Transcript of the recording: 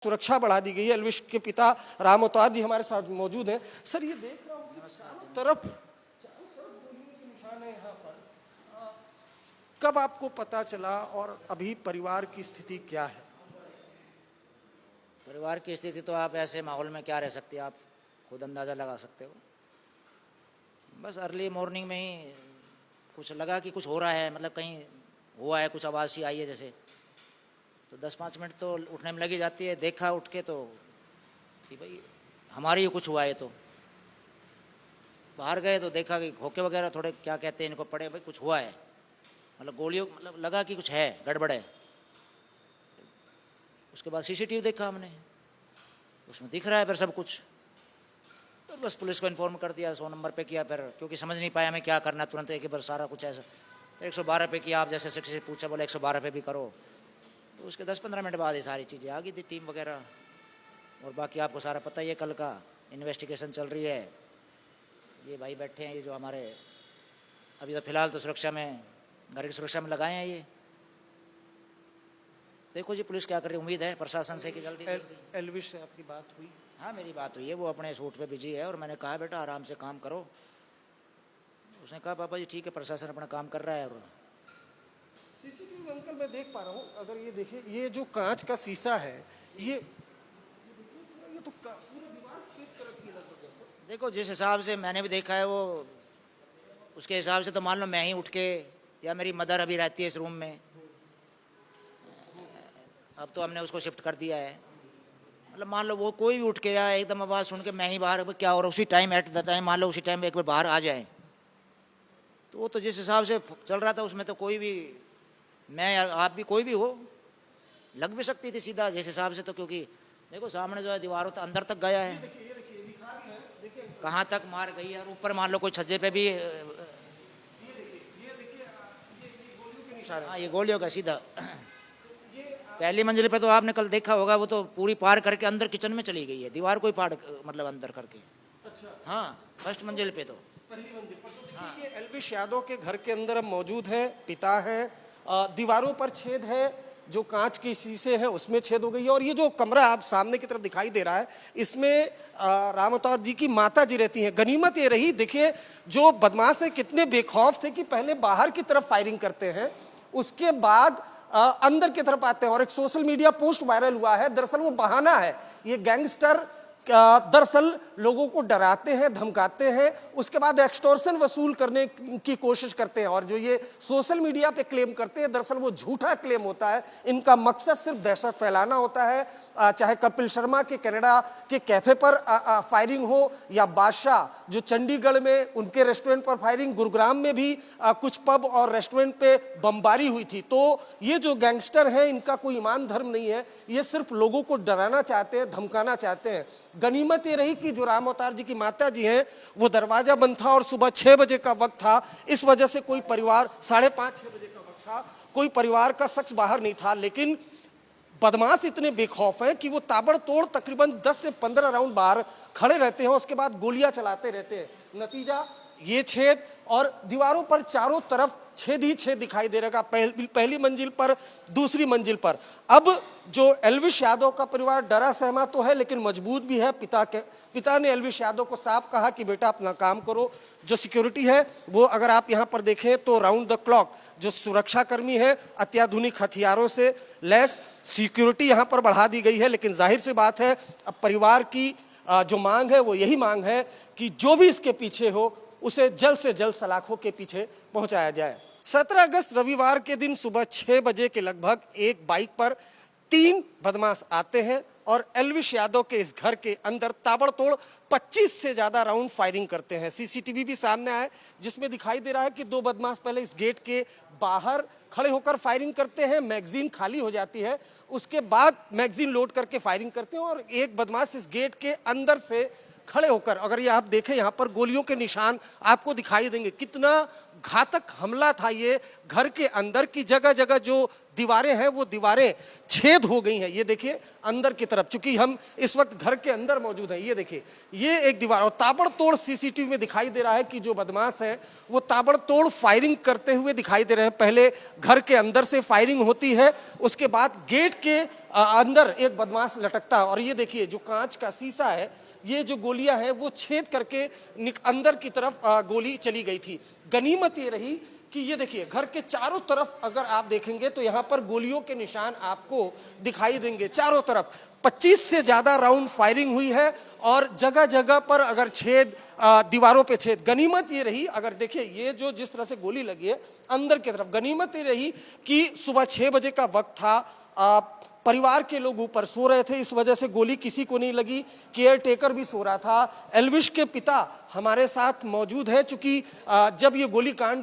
सुरक्षा बढ़ा दी गई है। एल्विश के पिता राम अवतार जी हमारे साथ मौजूद हैं। सर, ये देख रहा हूँ चारों तरफ गोलियों के निशान है यहाँ पर। कब आपको पता चला और अभी परिवार की स्थिति क्या है? परिवार की स्थिति तो आप ऐसे माहौल में क्या रह सकती है, आप खुद अंदाज़ा लगा सकते हो। बस अर्ली मॉर्निंग में ही कुछ लगा कि कुछ हो रहा है, मतलब कहीं हुआ है, कुछ आवाज़ सी आई है जैसे, तो 10-5 मिनट तो उठने में लगी जाती है। देखा उठ के तो कि भाई हमारी ही कुछ हुआ है, तो बाहर गए तो देखा कि होके वगैरह थोड़े क्या कहते हैं इनको पड़े, भाई कुछ हुआ है, मतलब गोलियों, मतलब लगा कि कुछ है, गड़बड़ है। उसके बाद सीसीटीवी देखा हमने, उसमें दिख रहा है फिर सब कुछ, तो बस पुलिस को इन्फॉर्म कर दिया, 100 नंबर पे किया फिर, क्योंकि समझ नहीं पाया हमें क्या करना, तुरंत एक बार सारा कुछ ऐसा 112 पे किया। आप जैसे किसी से पूछा, बोले 112 पे भी करो, तो उसके 10-15 मिनट बाद ये सारी चीज़ें आ गई थी, टीम वगैरह। और बाकी आपको सारा पता ही है, कल का इन्वेस्टिगेशन चल रही है। ये भाई बैठे हैं, ये जो हमारे अभी तो फिलहाल तो सुरक्षा में, घर की सुरक्षा में लगाए हैं ये। देखो जी पुलिस क्या कर रही है, उम्मीद है प्रशासन से कि जल्दी एल्विश से आपकी बात हुई? हाँ, मेरी बात हुई है, वो अपने शूट पे बिजी है और मैंने कहा बेटा आराम से काम करो। उसने कहा पापा जी ठीक है, प्रशासन अपना काम कर रहा है। और सीसीटीवी अंकल मैं देख पा रहा हूँ, अगर ये देखिए, ये जो कांच का शीशा है, ये तो पूरा दीवार छेद कर रखी है लगभग। देखो जिस हिसाब से मैंने भी देखा है, वो उसके हिसाब से तो मान लो मैं ही उठ के, या मेरी मदर अभी रहती है इस रूम में, अब तो हमने उसको शिफ्ट कर दिया है, मतलब मान लो वो कोई भी उठ के या एकदम आवाज़ सुन के मैं ही बाहर क्या, और उसी टाइम एट द टाइम मान लो उसी टाइम एक बार बाहर आ जाए, तो वो तो जिस हिसाब से चल रहा था उसमें तो कोई भी, मैं या आप भी, कोई भी हो, लग भी सकती थी सीधा जिस हिसाब से। तो क्योंकि देखो सामने जो है दीवारों तक अंदर तक गया है, कहाँ तक मार गई है, और ऊपर मान लो कोई छज्जे पे भी, हाँ ये गोलियों का सीधा पहली मंजिल पे तो आपने कल देखा होगा, वो तो पूरी पार करके अंदर किचन में चली गई है, दीवार कोई पार मतलब अंदर करके। अच्छा, हाँ फर्स्ट मंजिल पे तो, पहली मंजिल पर तो हाँ। ये एल्विश यादव के घर के अंदर हम मौजूद हैं, पिता हैं, दीवारों पर छेद है, जो कांच के शीशे हैं उसमें छेद हो गई है। और ये जो कमरा आप सामने की तरफ दिखाई दे रहा है, इसमें राम अवतार जी की माता जी रहती हैं। गनीमत ये रही, देखिए जो बदमाश है कितने बेखौफ थे कि पहले बाहर की तरफ फायरिंग करते हैं, उसके बाद अंदर की तरफ आते हैं। और एक सोशल मीडिया पोस्ट वायरल हुआ है, दरअसल वो बहाना है, ये गैंगस्टर दरअसल लोगों को डराते हैं, धमकाते हैं, उसके बाद एक्सटॉर्शन वसूल करने की कोशिश करते हैं। और जो ये सोशल मीडिया पे क्लेम करते हैं, दरअसल वो झूठा क्लेम होता है। इनका मकसद सिर्फ दहशत फैलाना होता है, चाहे कपिल शर्मा के कनाडा के कैफे पर फायरिंग हो, या बादशाह जो चंडीगढ़ में उनके रेस्टोरेंट पर फायरिंग, गुरुग्राम में भी कुछ पब और रेस्टोरेंट पे बमबारी हुई थी। तो ये जो गैंगस्टर हैं, इनका कोई ईमान धर्म नहीं है, ये सिर्फ लोगों को डराना चाहते हैं, धमकाना चाहते हैं। गनीमत ये रही कि जो राम अवतार जी की माता जी हैं, वो दरवाजा बंद था और सुबह 6 बजे का वक्त था, इस वजह से कोई परिवार, 5:30-6 बजे का वक्त था, कोई परिवार का शख्स बाहर नहीं था। लेकिन बदमाश इतने बेखौफ हैं कि वो ताबड़तोड़ तकरीबन 10 से 15 राउंड बाहर खड़े रहते हैं, उसके बाद गोलियां चलाते रहते हैं। नतीजा ये छेद, और दीवारों पर चारों तरफ छेद ही छेद दिखाई दे रहेगा, पहली मंजिल पर, दूसरी मंजिल पर। अब जो एल्विश यादव का परिवार डरा सहमा तो है, लेकिन मजबूत भी है। पिता ने एल्विश यादव को साफ कहा कि बेटा अपना काम करो। जो सिक्योरिटी है वो, अगर आप यहाँ पर देखें तो राउंड द क्लॉक जो सुरक्षाकर्मी है, अत्याधुनिक हथियारों से लैस सिक्योरिटी यहाँ पर बढ़ा दी गई है। लेकिन जाहिर सी बात है, अब परिवार की जो मांग है वो यही मांग है कि जो भी इसके पीछे हो, उसे जल्द से जल्द सलाखों के पीछे पहुंचाया जाए। 17 अगस्त रविवार के दिन सुबह 6 बजे के लगभग एक बाइक पर 3 बदमाश आते हैं और एल्विश यादव के इस घर के अंदर ताबड़तोड़ 25 से ज्यादा राउंड फायरिंग करते हैं। सीसीटीवी भी सामने आया, जिसमें दिखाई दे रहा है कि 2 बदमाश पहले इस गेट के बाहर खड़े होकर फायरिंग करते हैं, मैगजीन खाली हो जाती है, उसके बाद मैगजीन लोड करके फायरिंग करते हैं, और एक बदमाश इस गेट के अंदर से खड़े होकर, अगर ये आप देखें यहाँ पर गोलियों के निशान आपको दिखाई देंगे। कितना घातक हमला था ये, घर के अंदर की जगह जगह जो दीवारें हैं वो दीवारें छेद हो गई हैं। ये देखिए अंदर की तरफ, चूंकि हम इस वक्त घर के अंदर मौजूद हैं, ये देखिए ये एक दीवार, और ताबड़तोड़ सीसीटीवी में दिखाई दे रहा है कि जो बदमाश है वो ताबड़तोड़ फायरिंग करते हुए दिखाई दे रहे हैं। पहले घर के अंदर से फायरिंग होती है, उसके बाद गेट के अंदर एक बदमाश लटकता है, और ये देखिए जो कांच का शीशा है, ये जो गोलियां हैं वो छेद करके अंदर की तरफ गोली चली गई थी। गनीमत ये रही कि ये देखिए घर के चारों तरफ अगर आप देखेंगे तो यहाँ पर गोलियों के निशान आपको दिखाई देंगे चारों तरफ। 25 से ज्यादा राउंड फायरिंग हुई है और जगह जगह पर अगर छेद, दीवारों पे छेद। गनीमत ये रही, अगर देखिए ये जो जिस तरह से गोली लगी है अंदर की तरफ, गनीमत ये रही कि सुबह 6 बजे का वक्त था, परिवार के लोग ऊपर सो रहे थे, इस वजह से गोली किसी को नहीं लगी, केयर टेकर भी सो रहा था। एल्विश के पिता हमारे साथ मौजूद है, चूंकि जब ये गोली कांड